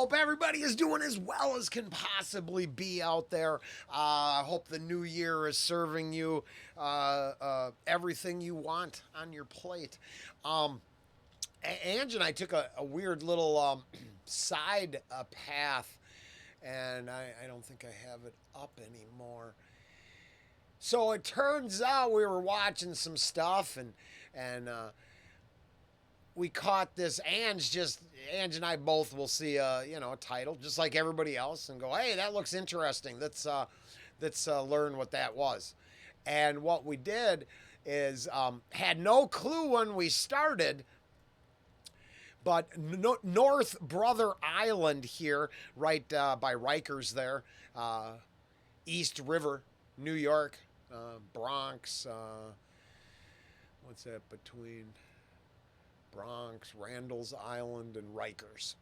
hope everybody is doing as well as can possibly be out there. I hope the new year is serving you everything you want on your plate. Ange and I took a weird little side path, and I don't think I have it up anymore. So it turns out we were watching some stuff, and we caught this. Ange and I both will see a title just like everybody else and go, hey, that looks interesting. Let's learn what that was. And what we did is had no clue when we started. But North Brother Island here, right by Rikers there, East River, New York, Bronx, what's that between Bronx, Randall's Island, and Rikers.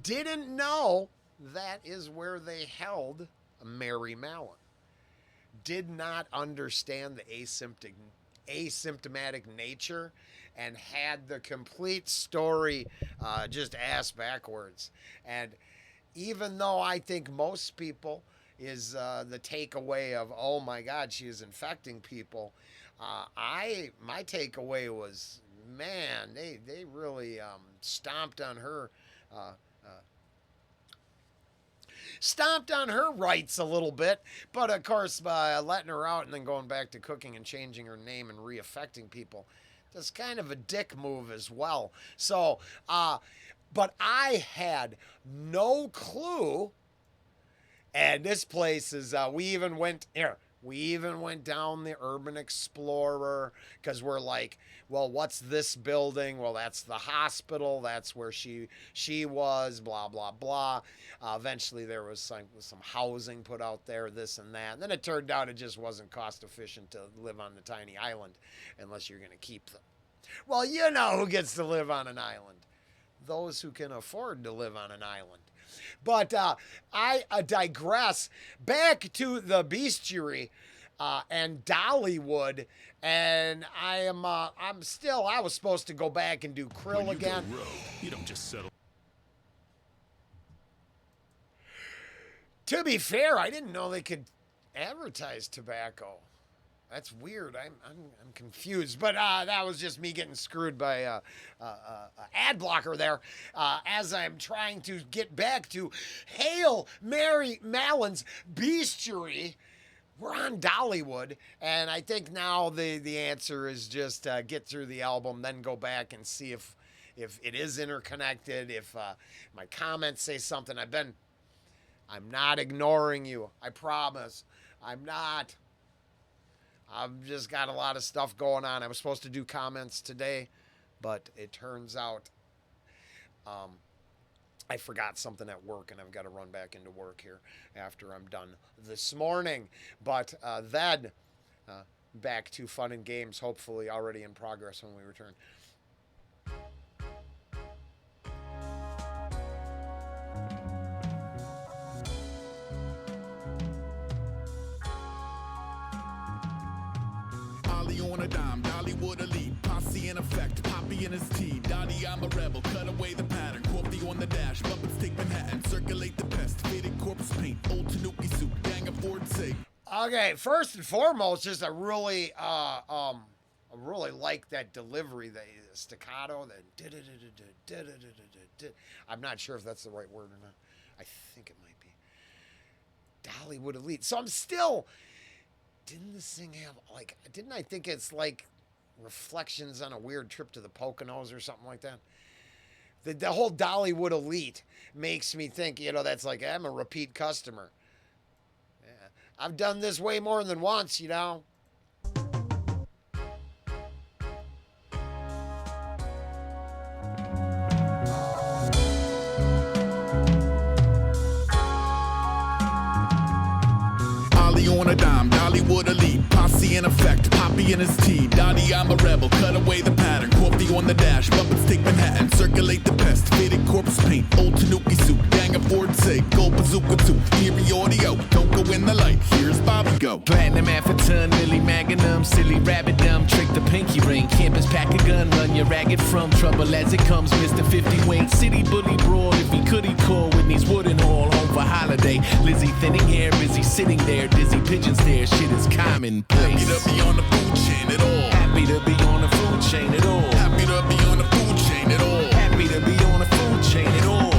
Didn't know that is where they held Mary Mallon. Did not understand the asymptomatic nature and had the complete story just ass backwards. And even though I think most people is the takeaway of, oh my God, she is infecting people, my takeaway was, man, they really stomped on her rights a little bit, but of course by letting her out and then going back to cooking and changing her name and re-affecting people, that's kind of a dick move as well. So, but I had no clue, and this place is, we even went down the Urban Explorer because we're like, well, what's this building? Well, that's the hospital. That's where she was, blah, blah, blah. Eventually there was some housing put out there, this and that. And then it turned out it just wasn't cost efficient to live on the tiny island unless you're going to keep them. Well, you know who gets to live on an island. Those who can afford to live on an island. But I digress. Back to the bestiary and Dollywood, and I was supposed to go back and do krill again. Go rogue, you don't just settle. To be fair, I didn't know they could advertise tobacco. That's weird. I'm confused, but that was just me getting screwed by ad blocker there. As I'm trying to get back to Hail Mary Mallon's bestiary, we're on Dollywood, and I think now the answer is just get through the album, then go back and see if it is interconnected. If my comments say something, I'm not ignoring you. I promise, I'm not. I've just got a lot of stuff going on. I was supposed to do comments today, but it turns out I forgot something at work, and I've got to run back into work here after I'm done this morning. But then back to fun and games, hopefully already in progress when we return. On a dime, Dollywood elite, posse in effect, Poppy in his tea, Dottie I'm a rebel, cut away the pattern, coffee on the dash, Muppets take Manhattan, circulate the pest, faded corpse paint, old Tanuki suit, gang of Ford sake. Okay, first and foremost, just I really like that delivery, the staccato, I'm not sure if that's the right word or not. I think it might be. Dollywood elite. So I'm still... Didn't this thing have, didn't I think it's like reflections on a weird trip to the Poconos or something like that? The whole Dollywood elite makes me think, that's like, I'm a repeat customer. Yeah. I've done this way more than once, On a dime, Dollywood elite, posse in effect, Poppy in his tea, Dottie I'm a rebel, cut away the pattern, coffee on the dash, Muppets take Manhattan, circulate the pest, faded corpse paint, old Tanuki suit, gang of Ford sake, gold bazooka too, eerie audio, don't go in the light, here's Bobby go. Platinum half a ton, Lily Magnum, silly rabbit dumb, trick the pinky ring, campus pack a gun, run your ragged from trouble as it comes, Mr. 50 Wing, city bully brawl, if he could he call. today. Lizzie thinning hair, busy sitting there, dizzy pigeons there, shit is commonplace. Happy to be on the food chain at all. Happy to be on the food chain at all. Happy to be on the food chain at all. Happy to be on the food chain at all.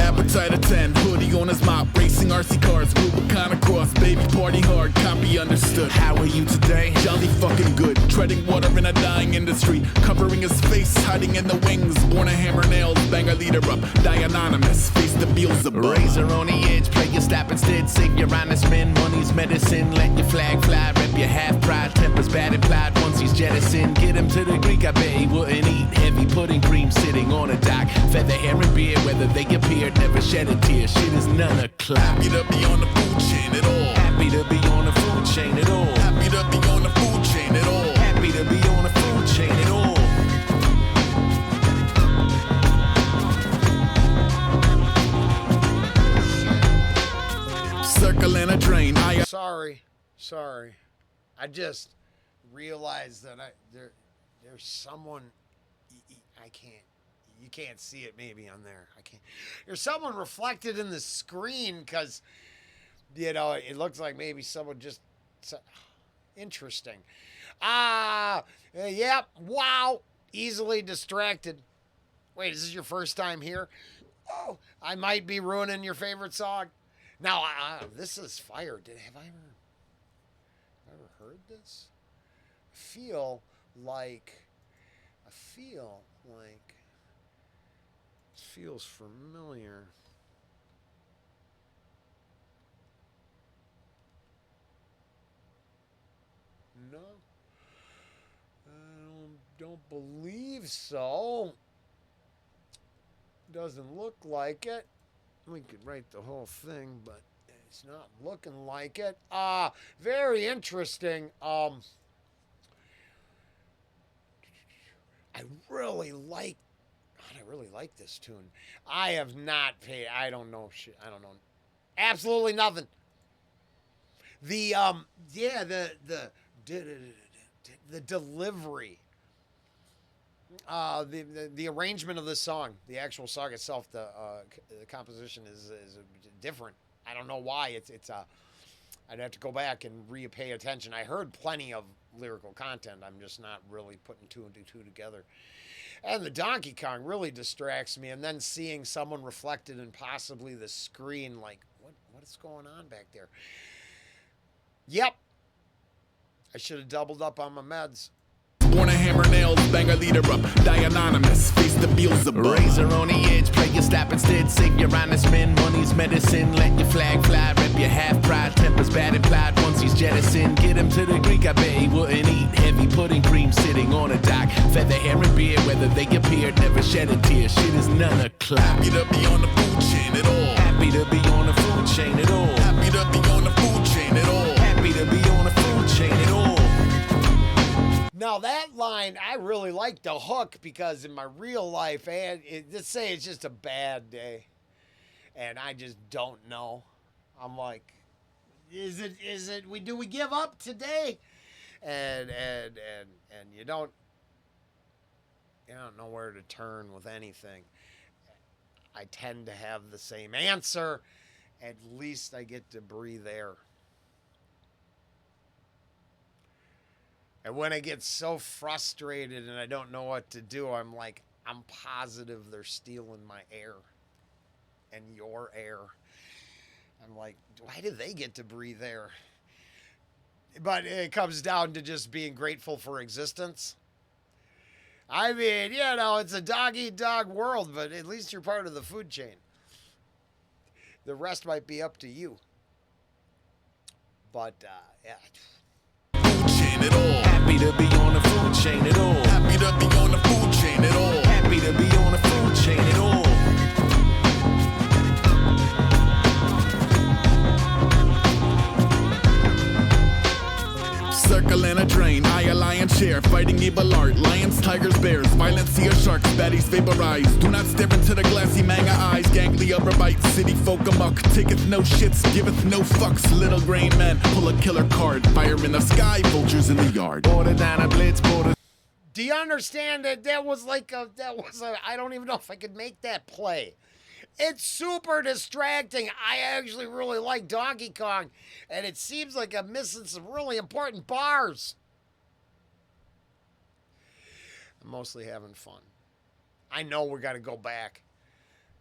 Appetite of 10, hoodie on his mop, racing RC cars, Rubicon across, baby party hard, copy understood. How are you today? Jolly fucking good, treading water in a dying industry, covering his face, hiding in the wings, born a hammer nails, bang a leader up, die anonymous, face the Beelzebub. Razor on the edge, play your stop instead, save your honest men, money's medicine, let your flag fly, rep your half pride, tempers bad implied, once he's jettisoned, get him to the Greek, I bet he wouldn't eat, heavy pudding cream sitting on a dock, feather hair and beard, whether they appeared, never shed a tear, shit is none o'clock. Happy to be on the food chain at all. Happy to be on the food chain at all. Happy to be on the food chain at all. Happy to be on the food chain at all. Circle in a drain. Sorry. I just realized that there's someone I can't. You can't see it maybe on there. I can't. There's someone reflected in the screen because, it looks like maybe someone just. Interesting. Yeah. Wow. Easily distracted. Wait, is this your first time here? Oh, I might be ruining your favorite song. Now, this is fire. Have I ever heard this? I feel like. Feels familiar. No, I don't believe so. Doesn't look like it. We could write the whole thing, but it's not looking like it. Very interesting. I really like this tune. I have not paid. I don't know shit. I don't know. Absolutely nothing. The delivery. The arrangement of this song, the actual song itself, the composition is different. I don't know why. I'd have to go back and pay attention. I heard plenty of lyrical content. I'm just not really putting two and two together. And the Donkey Kong really distracts me. And then seeing someone reflected in possibly the screen, like, what is going on back there? Yep. I should have doubled up on my meds. Born a hammer nails, bang a leader up, die anonymous, face the Beelzebub. Razor on the edge, play your stop instead, save your honest men, money's medicine, let your flag fly, rep your half pride, tempers bad implied, once he's jettisoned, get him to the Greek, I bet he wouldn't eat, heavy pudding cream sitting on a dock, feather hair and beard, whether they appeared, never shed a tear, shit is none o'clock. Happy to be on the food chain at all. Happy to be on the food chain at all. Happy to be on the food chain at all. Happy to be on the food chain at all. Now that line, I really like the hook because in my real life, let's say it's just a bad day, and I just don't know. I'm like, is it? Do we give up today? And you don't know where to turn with anything. I tend to have the same answer. At least I get to breathe air. And when I get so frustrated and I don't know what to do, I'm like, I'm positive they're stealing my air and your air. I'm like, why do they get to breathe air? But it comes down to just being grateful for existence. I mean, it's a dog-eat-dog world, but at least you're part of the food chain. The rest might be up to you. But, yeah. Chain at all. Happy to be on the food chain at all. Happy to be on the food chain at all. Happy to be on the food chain at all. Circle in a drain, I a lion chair, fighting evil art, lions, tigers, bears, violence, sea sharks, baddies vaporize. Do not stare into the glassy manga eyes, gangly upper bites, city folk amok, taketh no shits, giveth no fucks, little grain men, pull a killer card, fire in the sky, vultures in the yard. Border down a blitz, border. Do you understand that that was like I don't even know if I could make that play. It's super distracting. I actually really like Donkey Kong, and it seems like I'm missing some really important bars. I'm mostly having fun. I know we got to go back.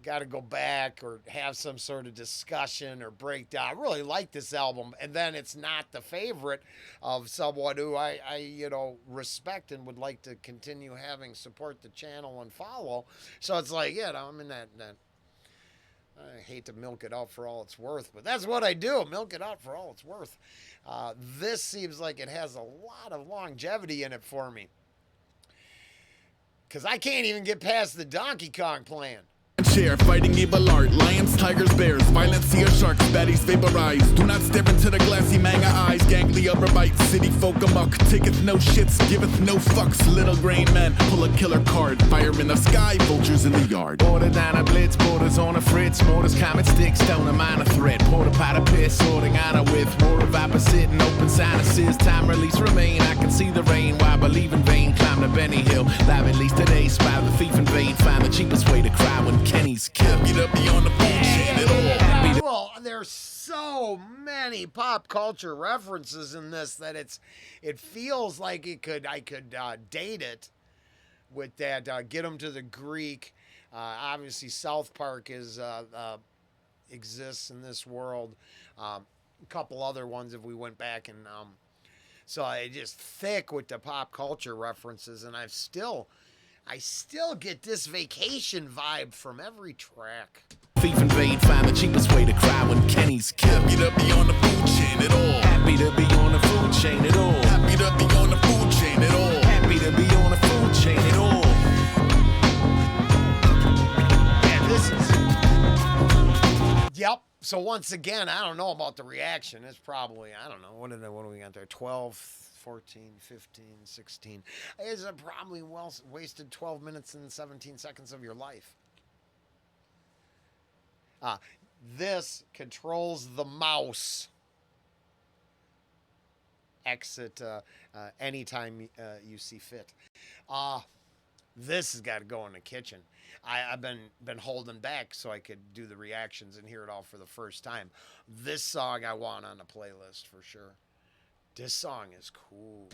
Got to go back or have some sort of discussion or breakdown. I really like this album, and then it's not the favorite of someone who I respect and would like to continue having support the channel and follow. So it's like, I'm in that I hate to milk it out for all it's worth, but that's what I do. Milk it out for all it's worth. This seems like it has a lot of longevity in it for me. Because I can't even get past the Donkey Kong plan. Chair, fighting evil art, lions, tigers, bears, violent sea of sharks, baddies vaporize. Do not stare into the glassy manga eyes, gangly upper bites, city folk amok, taketh no shits, giveth no fucks. Little green men pull a killer card, fire in the sky, vultures in the yard. Order down a blitz, borders on a fritz, mortars, comet sticks, stone a minor threat, porta pot of piss, sorting honor with war of opposite and open sinuses. Time release remain, I can see the rain, why believe in vain, climb to Benny Hill, live at least today, spy the thief invade, find the cheapest way to cry when Kenny's killed. Happy to be on the food chain at all. Well, there's so many pop culture references in this that it feels like I could date it with that. Get them to the Greek. Obviously, South Park exists in this world. A couple other ones if we went back and so I just thick with the pop culture references, and I still get this vacation vibe from every track. Thief invade, find the cheapest way to cry when Kenny's killed. Happy to be on the food chain at all. Happy to be on the food chain at all. Happy to be on the food chain at all. Happy to be on the food chain at all. Yeah, this is. Yep. So once again, I don't know about the reaction. It's probably, I don't know, what do we got there? 12, 14, 15, 16. It's probably wasted 12 minutes and 17 seconds of your life. This controls the mouse. Exit anytime you see fit. This has got to go in the kitchen. I've been holding back so I could do the reactions and hear it all for the first time. This song I want on the playlist for sure. This song is cool.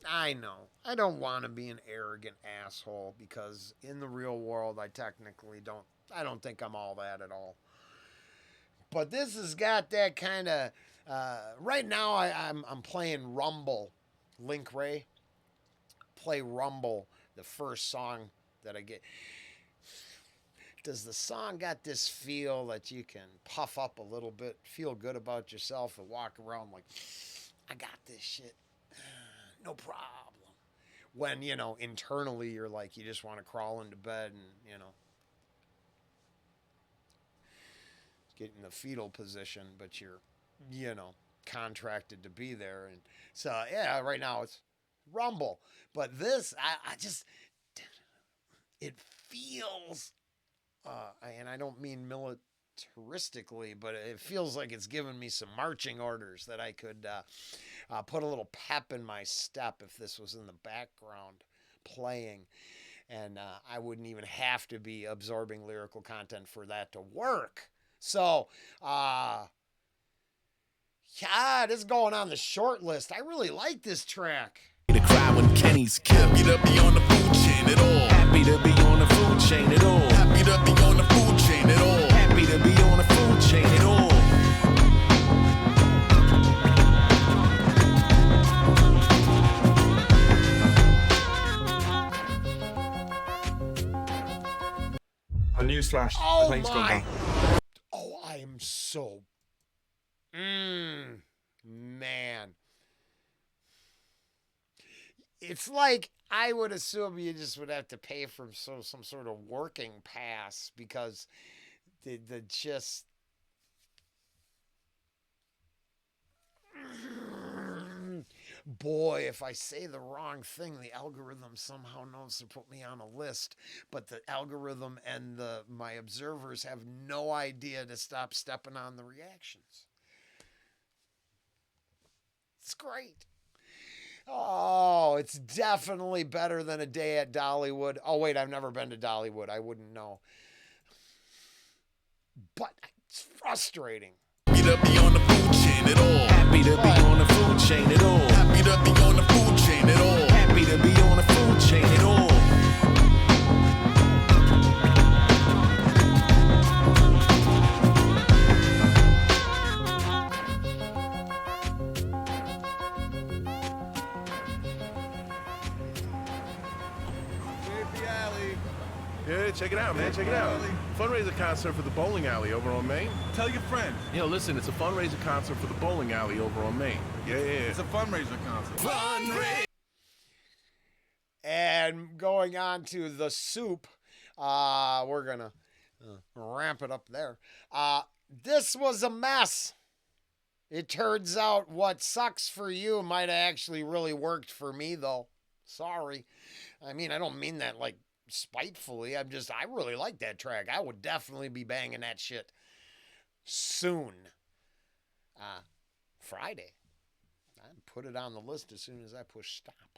I know. I don't want to be an arrogant asshole because in the real world I technically don't think I'm all that at all. But this has got that kind of right now I'm playing Rumble. Link Ray. Play Rumble, the first song that I get. Does the song got this feel that you can puff up a little bit, feel good about yourself, and walk around like, I got this shit, no problem. When, internally you're like, you just want to crawl into bed and, get in the fetal position, but you're, contracted to be there. And so, yeah, right now it's Rumble. But this, I just, it feels... and I don't mean militaristically, but it feels like it's given me some marching orders that I could put a little pep in my step if this was in the background playing. And I wouldn't even have to be absorbing lyrical content for that to work. So, this is going on the short list. I really like this track. To cry when Kenny's killed. Happy to be on the food chain at all. Happy to be on the food chain at all. Happy to be on the food chain at all. Happy to be on the food chain at all. A newsflash. Oh the plane's gone my! down. Oh, I am so. Man. It's like I would assume you just would have to pay for some sort of working pass because the just. Boy, if I say the wrong thing, the algorithm somehow knows to put me on a list. But the algorithm and my observers have no idea to stop stepping on the reactions. It's great. Oh, it's definitely better than a day at Dollywood. Oh, wait, I've never been to Dollywood. I wouldn't know. But it's frustrating. Happy to be on the food chain at all. Happy to be on the food chain at all. Happy to be on the food chain at all. Happy to be on the food chain at all. Yeah, check it out, man. Check it out. Fundraiser concert for the bowling alley over on Main. Tell your friends. Yo, listen, it's a fundraiser concert for the bowling alley over on Main. Yeah. It's a fundraiser concert. And going on to the soup, we're going to ramp it up there. This was a mess. It turns out what sucks for you might have actually really worked for me, though. Sorry. I mean, I don't mean that like spitefully. I really like that track. I would definitely be banging that shit soon. Friday. I'd put it on the list as soon as I push stop.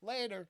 Later.